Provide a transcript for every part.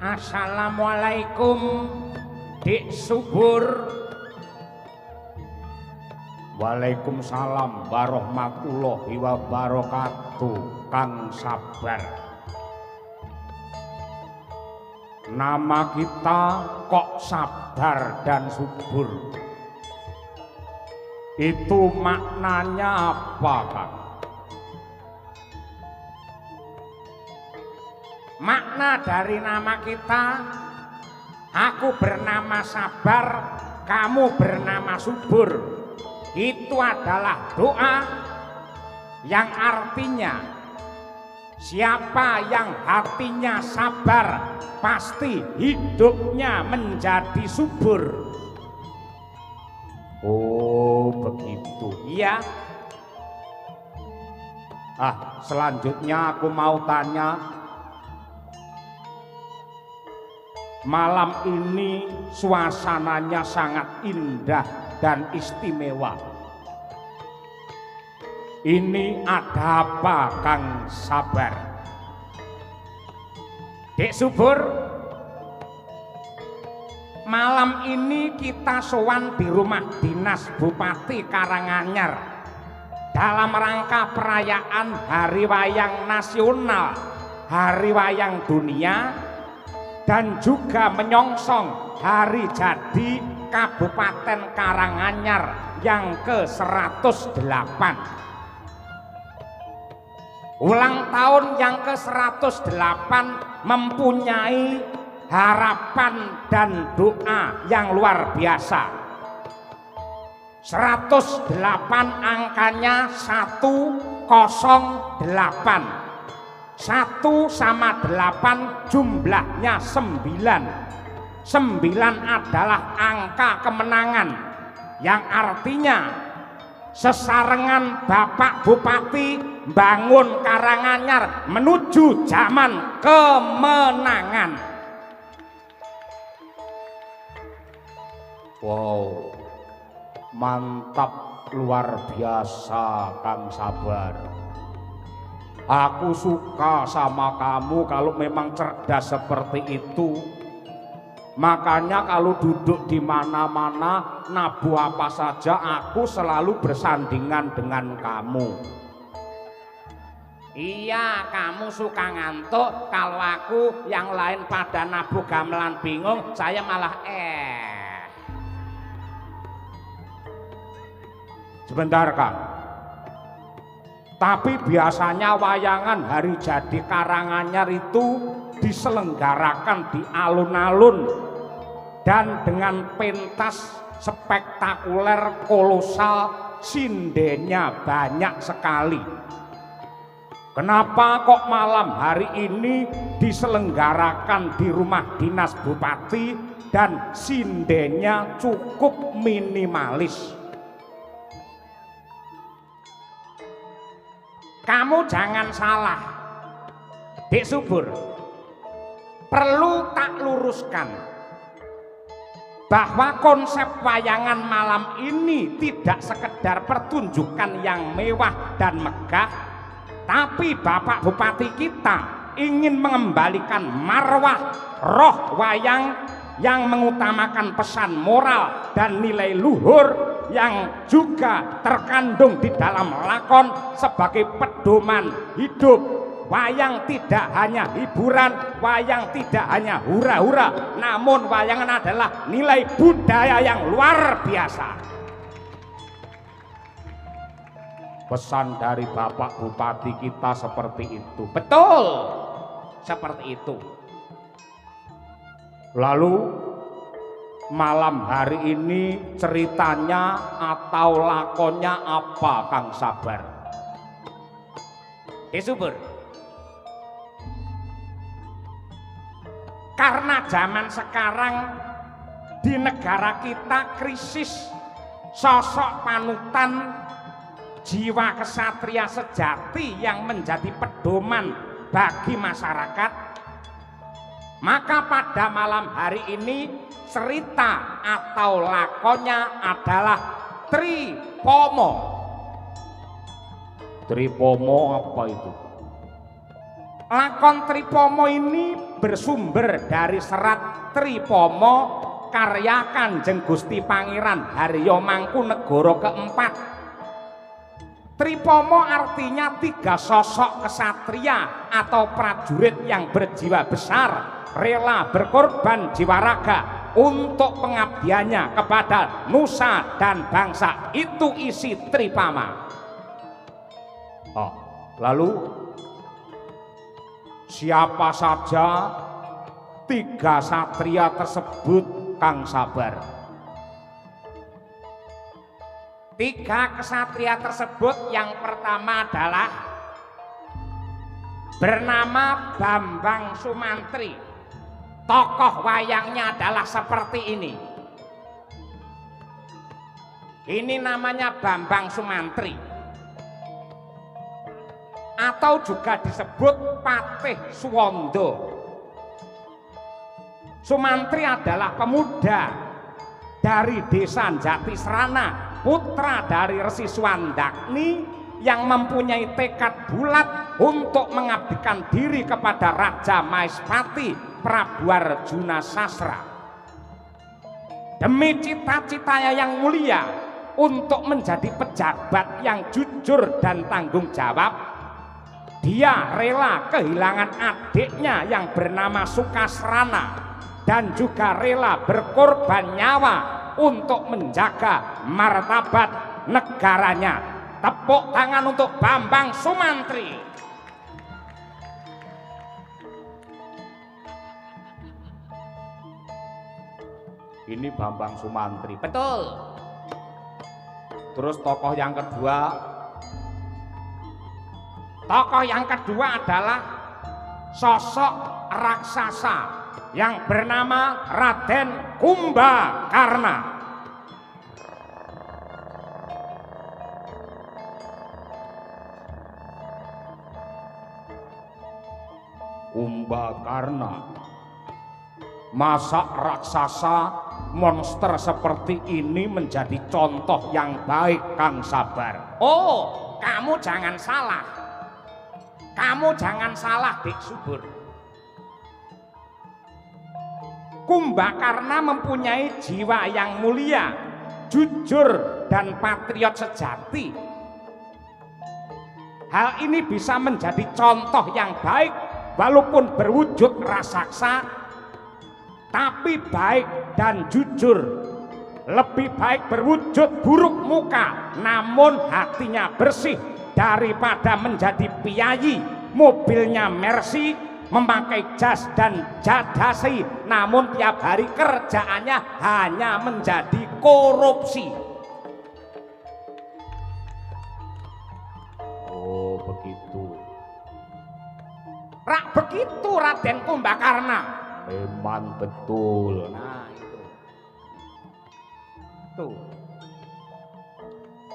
Assalamualaikum Dik Subur. Waalaikumsalam warahmatullahi wabarakatuh. Kang Sabar, nama kita kok Sabar dan Subur, itu maknanya apa, Kang? Makna dari nama kita, aku bernama Sabar, kamu bernama Subur, itu adalah doa yang artinya siapa yang hatinya sabar pasti hidupnya menjadi subur. Oh begitu. Iya. Selanjutnya aku mau tanya, malam ini suasananya sangat indah dan istimewa. Ini ada apa, Kang Sabar? Dek Subur, malam ini kita sowan di rumah dinas Bupati Karanganyar dalam rangka perayaan Hari Wayang Nasional, Hari Wayang Dunia, dan juga menyongsong hari jadi Kabupaten Karanganyar yang ke-108. Ulang tahun yang ke-108 mempunyai harapan dan doa yang luar biasa. 108 angkanya 108. 1 sama 8 jumlahnya 9. 9 adalah angka kemenangan, yang artinya sesarengan Bapak Bupati bangun Karanganyar menuju zaman kemenangan. Wow, mantap, luar biasa, Kang Sabar. Aku suka sama kamu kalau memang cerdas seperti itu. Makanya kalau duduk di mana-mana, nabuh apa saja, aku selalu bersandingan dengan kamu. Iya, kamu suka ngantuk, kalau aku yang lain pada nabuh gamelan bingung, saya malah Sebentar, Kang. Tapi biasanya wayangan hari jadi Karanganyar itu diselenggarakan di alun-alun dan dengan pentas spektakuler kolosal, sindenya banyak sekali. Kenapa kok malam hari ini diselenggarakan di rumah dinas Bupati dan sindenya cukup minimalis? Kamu jangan salah, Dek Subur. Perlu tak luruskan bahwa konsep wayangan malam ini tidak sekedar pertunjukan yang mewah dan megah, tapi Bapak Bupati kita ingin mengembalikan marwah roh wayang yang mengutamakan pesan moral dan nilai luhur yang juga terkandung di dalam lakon sebagai pedoman hidup. Wayang tidak hanya hiburan, wayang tidak hanya hura-hura, namun wayangan adalah nilai budaya yang luar biasa. Pesan dari Bapak Bupati kita seperti itu. Betul, seperti itu. Lalu malam hari ini ceritanya atau lakonnya apa, Kang Sabar? Subur, karena zaman sekarang di negara kita krisis sosok panutan jiwa kesatria sejati yang menjadi pedoman bagi masyarakat, maka pada malam hari ini cerita atau lakonnya adalah Tripomo. Tripomo apa itu? Lakon Tripoma ini bersumber dari serat Tripoma karya Kanjeng Gusti Pangeran Haryo Mangkunegara keempat. Tripoma artinya 3 sosok kesatria atau prajurit yang berjiwa besar, rela berkorban jiwa raga untuk pengabdiannya kepada nusa dan bangsa. Itu isi Tripama. Oh, lalu siapa saja 3 satria tersebut, Kang Sabar? 3 kesatria tersebut yang pertama adalah bernama Bambang Sumantri. Tokoh wayangnya adalah seperti ini. Ini namanya Bambang Sumantri, atau juga disebut Patih Suwondo. Sumantri adalah pemuda dari desa Jatisrana, putra dari Resi Swandagni yang mempunyai tekad bulat untuk mengabdikan diri kepada Raja Maespati Prabu Arjuna Sasra. Demi cita-citanya yang mulia untuk menjadi pejabat yang jujur dan tanggung jawab, dia rela kehilangan adiknya yang bernama Sukasrana dan juga rela berkorban nyawa untuk menjaga martabat negaranya. Tepuk tangan untuk Bambang Sumantri. Ini Bambang Sumantri. Betul. Terus tokoh yang kedua? Tokoh yang kedua adalah sosok raksasa yang bernama Raden Kumbakarna. Kumbakarna, masa raksasa monster seperti ini menjadi contoh yang baik, Kang Sabar? Oh, kamu jangan salah. Kamu jangan salah, Dik Subur. Kumbakarna mempunyai jiwa yang mulia, jujur dan patriot sejati. Hal ini bisa menjadi contoh yang baik walaupun berwujud raksasa, tapi baik dan jujur. Lebih baik berwujud buruk muka namun hatinya bersih daripada menjadi piyayi, mobilnya Mercy, memakai jas dan jadasi, namun tiap hari kerjaannya hanya menjadi korupsi. Oh, begitu. Rak begitu Raden Kumbakarna. Memang betul. Nah, itu. Tuh.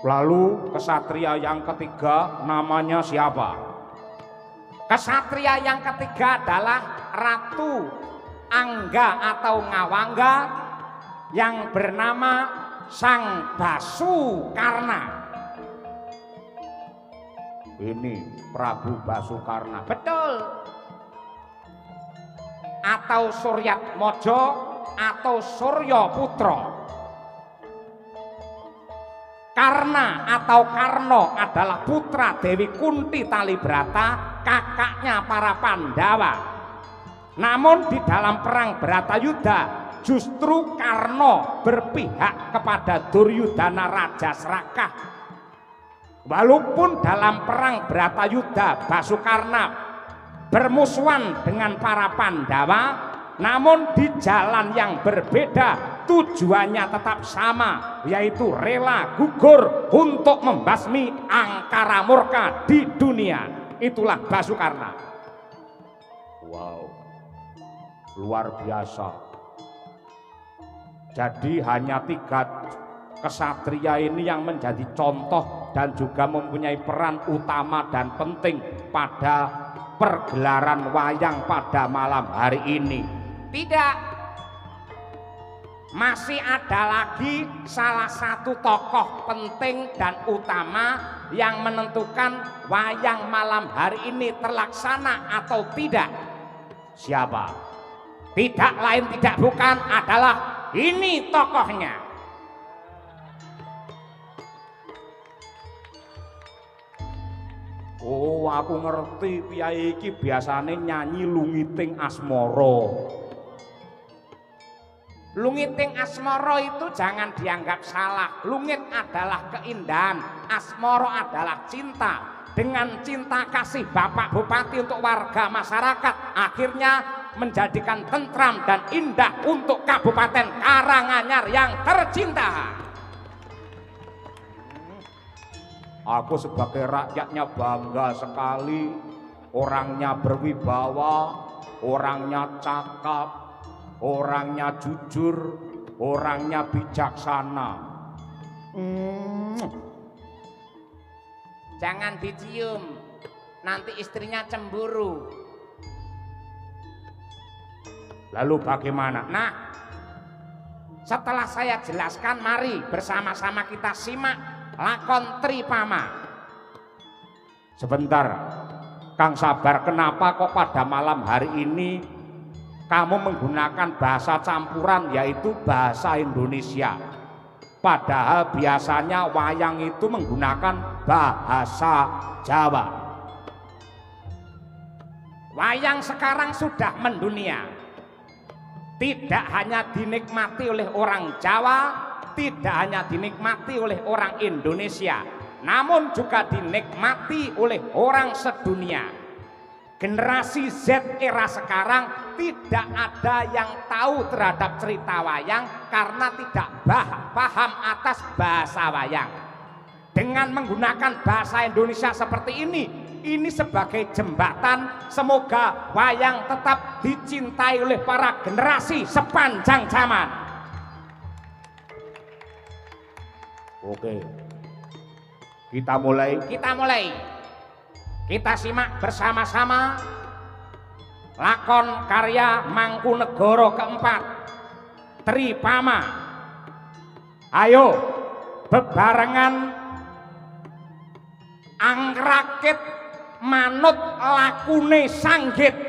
Lalu kesatria yang ketiga namanya siapa? Kesatria yang ketiga adalah Ratu Angga atau Ngawangga yang bernama Sang Basukarna. Ini Prabu Basukarna. Betul. Atau Suryatmojo atau Surya Putra. Karna atau Karno adalah putra Dewi Kunti Talibrata, kakaknya para Pandawa. Namun di dalam perang Bratayuda justru Karno berpihak kepada Duryudana Raja Serakah. Walaupun dalam perang Bratayuda Basukarna bermusuhan dengan para Pandawa, namun di jalan yang berbeda, tujuannya tetap sama, yaitu rela gugur untuk membasmi angkara murka di dunia. Itulah Basukarna. Wow, luar biasa. Jadi hanya 3 kesatria ini yang menjadi contoh dan juga mempunyai peran utama dan penting pada pergelaran wayang pada malam hari ini. Tidak, masih ada lagi salah satu tokoh penting dan utama yang menentukan wayang malam hari ini terlaksana atau tidak? Siapa? Tidak lain tidak bukan adalah ini tokohnya. Oh, aku ngerti piyai iki biasane nyanyi Lungiting Asmara. Lungiting Asmara itu jangan dianggap salah. Lungit adalah keindahan, asmara adalah cinta. Dengan cinta kasih Bapak Bupati untuk warga masyarakat, akhirnya menjadikan tentram dan indah untuk Kabupaten Karanganyar yang tercinta. Aku sebagai rakyatnya bangga sekali, orangnya berwibawa, orangnya cakap, orangnya jujur, orangnya bijaksana. Jangan dicium, nanti istrinya cemburu. Lalu bagaimana? Nah, setelah saya jelaskan, mari bersama-sama kita simak lakon Tripama. Sebentar, Kang Sabar, kenapa kok pada malam hari ini kamu menggunakan bahasa campuran, yaitu bahasa Indonesia? Padahal biasanya wayang itu menggunakan bahasa Jawa. Wayang sekarang sudah mendunia. Tidak hanya dinikmati oleh orang Jawa, tidak hanya dinikmati oleh orang Indonesia, namun juga dinikmati oleh orang sedunia. Generasi Z era sekarang tidak ada yang tahu terhadap cerita wayang karena tidak paham atas bahasa wayang. Dengan menggunakan bahasa Indonesia seperti ini sebagai jembatan, semoga wayang tetap dicintai oleh para generasi sepanjang zaman. Oke, kita mulai. Kita simak bersama-sama lakon karya Mangkunegara keempat, Tripama. Ayo bebarengan angrakit manut lakune sanggit.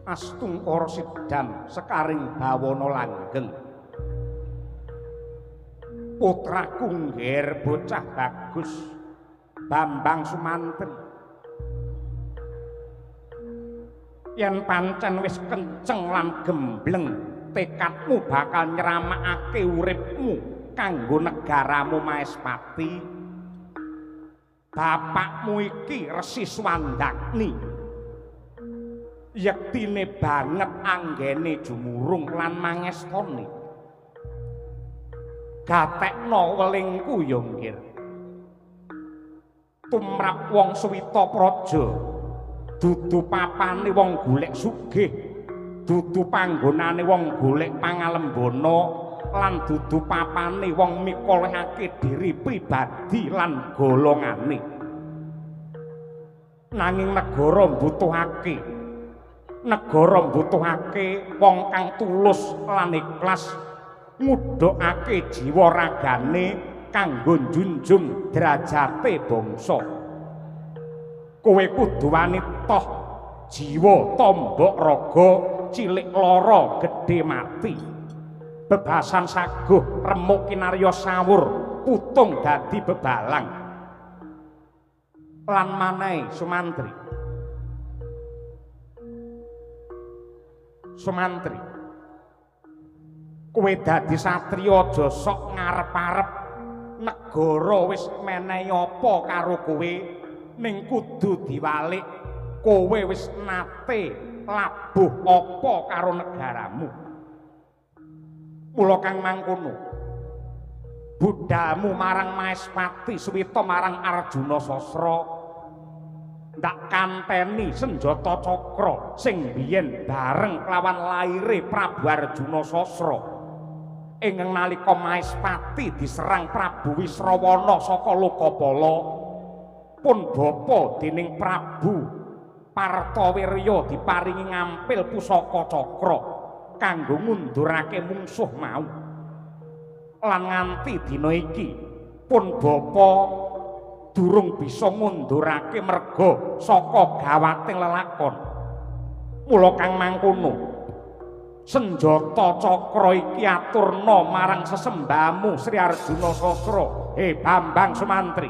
Astungkara Sidam Sekaring Bawana langgeng. Putraku ngger bocah bagus, Bambang Sumantri. Yen pancen wis kenceng lan gembleng, tekadmu bakal nyramakake uripmu kanggo negaramu Maespati. Bapakmu iki Resi Swandagni. Yektine banget anggene jumurung lan mangestoni. Gatekno welingku ya nggir. Tumrap wong Suwita Praja, dudu papane wong golek sugih, dudu panggonane wong golek pangalembana, lan dudu papane wong mikolehake diri pribadi lan golongane. Nanging negara mbutuhake wong kang tulus lan ikhlas ngudhokake jiwa ragane kanggo njunjung derajate bangsa. Kowe kudu wani toh jiwa tombok raga cilik lara gedhe mati. bebasan saguh remuk kinarya sawur putung dadi bebalang lan maneh Sumantri kowe dadi satriya aja sok ngarep-arep negara wis menehi apa karo kowe ning kudu diwalik kowe wis nate labuh apa karo negaramu mula kang mangkono budhamu marang Maespati Suwita marang Arjuna Sasra ndak kanteni senjata cakra sing biyen bareng kelawan laire Prabu Arjuna Sasra ing nalika Maespati diserang Prabu Wisrawana saka Lokapala pun bapa dening Prabu Partawirya diparingi ngampil pusaka cakra kanggo ngundurake mungsuh mau lan nganti dina iki pun bapa durung bisa ngundurake merga saka gawating lelakon mula kang mangkono senjata cakra iki aturna marang sesembahmu Sri Arjuna Sasra Bambang Sumantri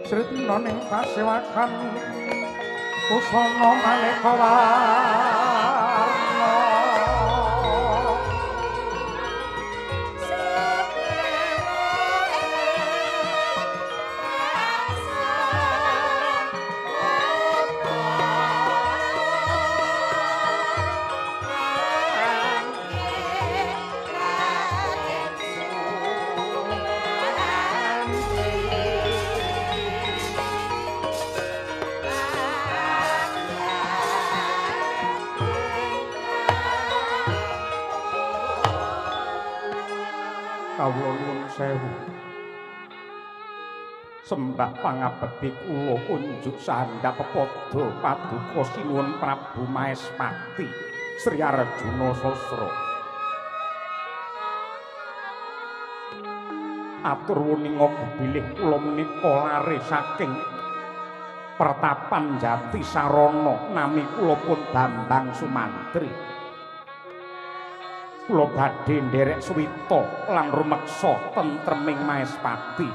Sretna ning pasewakan Pusana Maneka warna kawula nuwun sewu sembah pangabekti kula kunjuk sandhap padha paduka sinuwun Prabu Maespati Sri Arjuna Sasra atur wuninga bilih kula menika lare saking Pertapan Jati Sarana nami kula pun Bambang Sumantri kula badhe nderek suwita lan rumeksa tentreming Maespati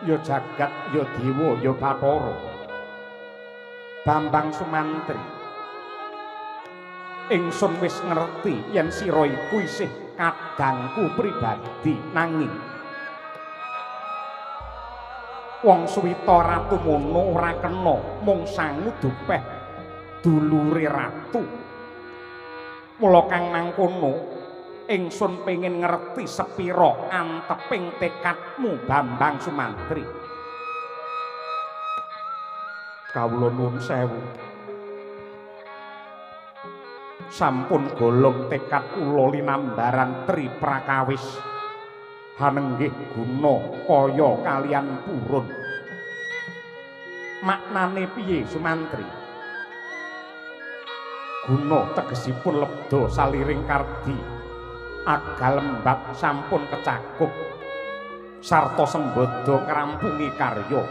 ya jagat ya dewa ya Bathara Bambang Sumantri ingsun wis ngerti yen sira iku isih kadangku pribadi nanging wong suwita ratu mono ora kena mung sangu dupeh dulure ratu mula kang mangkono ingsun pengin ngerti sepira anteping tekadmu Bambang Sumantri kawula nuwun sewu sampun golong tekad kula linambaran tri prakawis hanenggih guna kaya kalian purun maknane piye Sumantri guna tegesipun lebda saliring kardi agal lembat sampun kecakup sarta sembada ngrampungi karya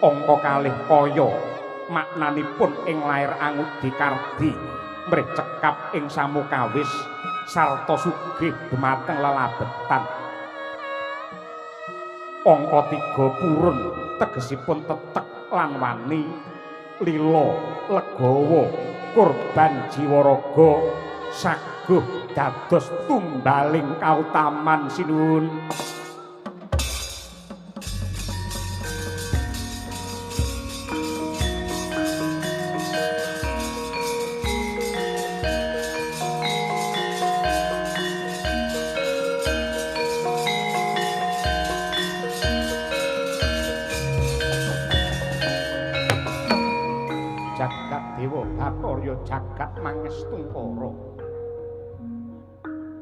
angka kalih kaya maknanipun ing lair angudi kardi mrih cekap ing samukawis sarta sugih dumateng lelabetan Angka 3 purun tegesipun tetek lan wani, lila legawa kurban jiwa raga saguh dados tumbaling kautaman sinuwun. Dewa Bathara jagat mangestungkara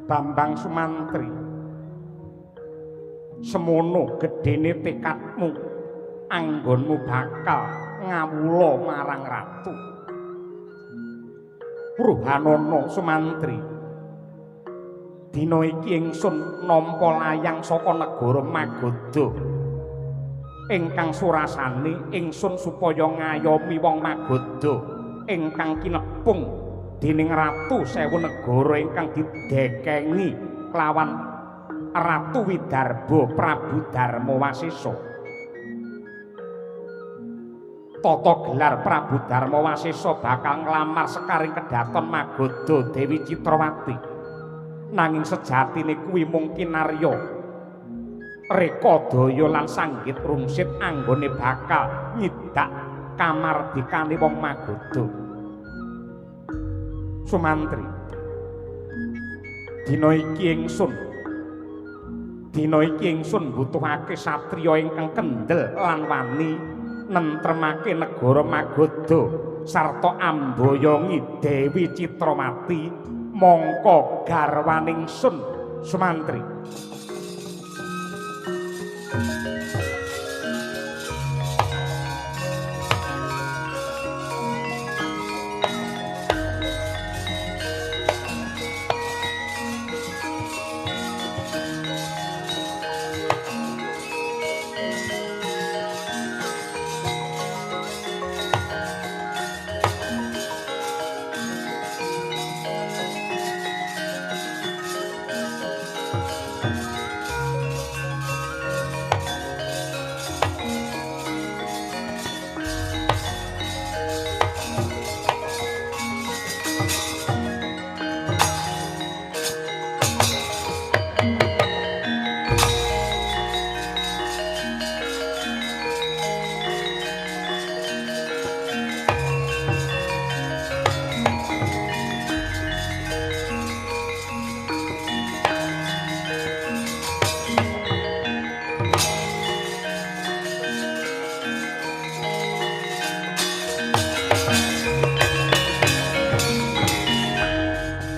Bambang Sumantri, semono gedene tekadmu anggonmu bakal ngawula marang ratu. Purbanana Sumantri, dina iki ingsun nampa layang saka negara Magadha ingkang surasane ingsun supaya ngayomi wong Magadha ingkang kinepung dening Ratu Sewu Negara ingkang didekengi kelawan Ratu Widarba Prabu Darmawasesa. Tata gelar Prabu Darmawasesa bakal nglamar sekaring kedaton Magadha Dewi Citrawati. Nanging sejatine kuwi mung kinarya reka daya lan sanggit rungsit anggone bakal nyidak kamardikane wong Magadha. Sumantri, dina iki ingsun butuhake satriya ingkang kendel lan wani nentremake negara Magadha sarta amboyongi Dewi Citrawati mangka garwaningsun. Sumantri,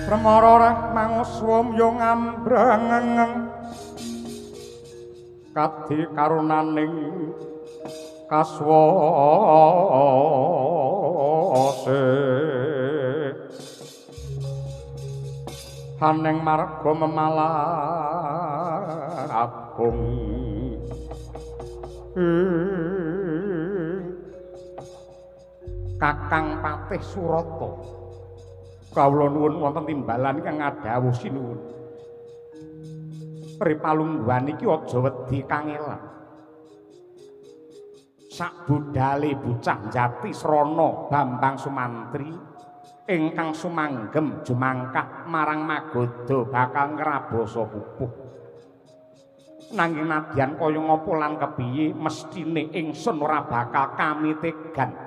Premara manguswamya ngambrangeng kadhi karunaning kaswase haneng marga memalar agung Kakang Patih Surata. Kawula nuwun wonten timbalan kang ngadhawuh sinuwun. Pripalungguhan iki aja wedi kangelan. Sak budale bocah jati srana Bambang Sumantri ingkang sumanggem jumangkah marang Magadha bakal ngrabasa pupuh. Nanging nadyan kaya ngapa lan kepiye mestine ingsun ora bakal kamitegan.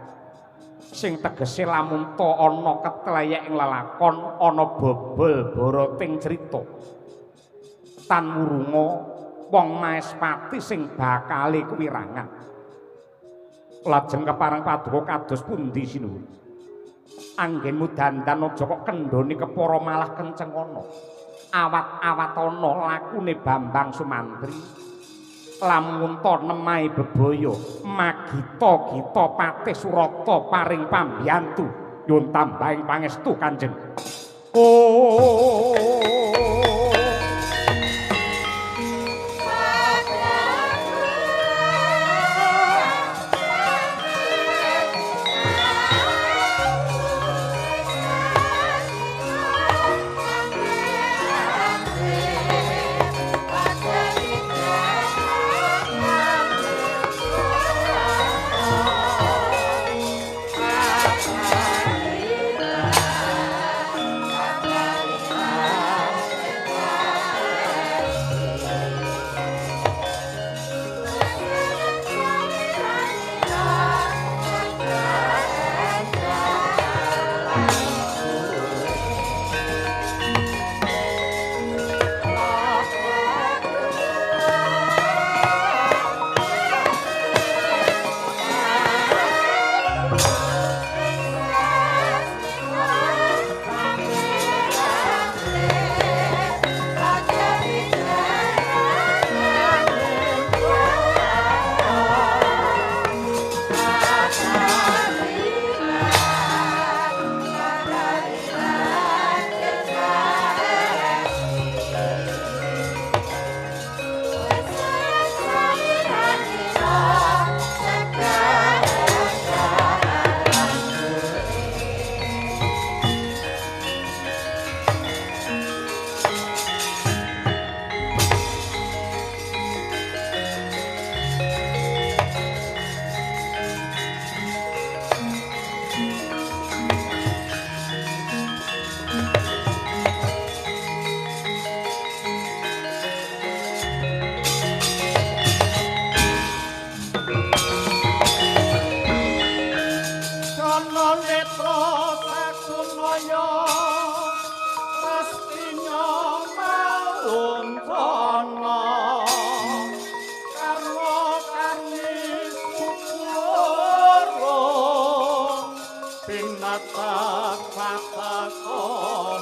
Sing tegese lamun ta ana ketleyek ing lelakon ana bobol boroting crita tan murunga wong Maespati sing bakale kuwirangan lajeng kepareng paduka kados pundi sinuwun anggenmu dandan aja kok kendhone kepara malah kenceng ana awat-awat ana lakune Bambang Sumantri lamun ta nemahe bebaya magita-gita Patih Surata paring pambiyantu nyuwun tambahing pangestu Kanjeng. Pinata kata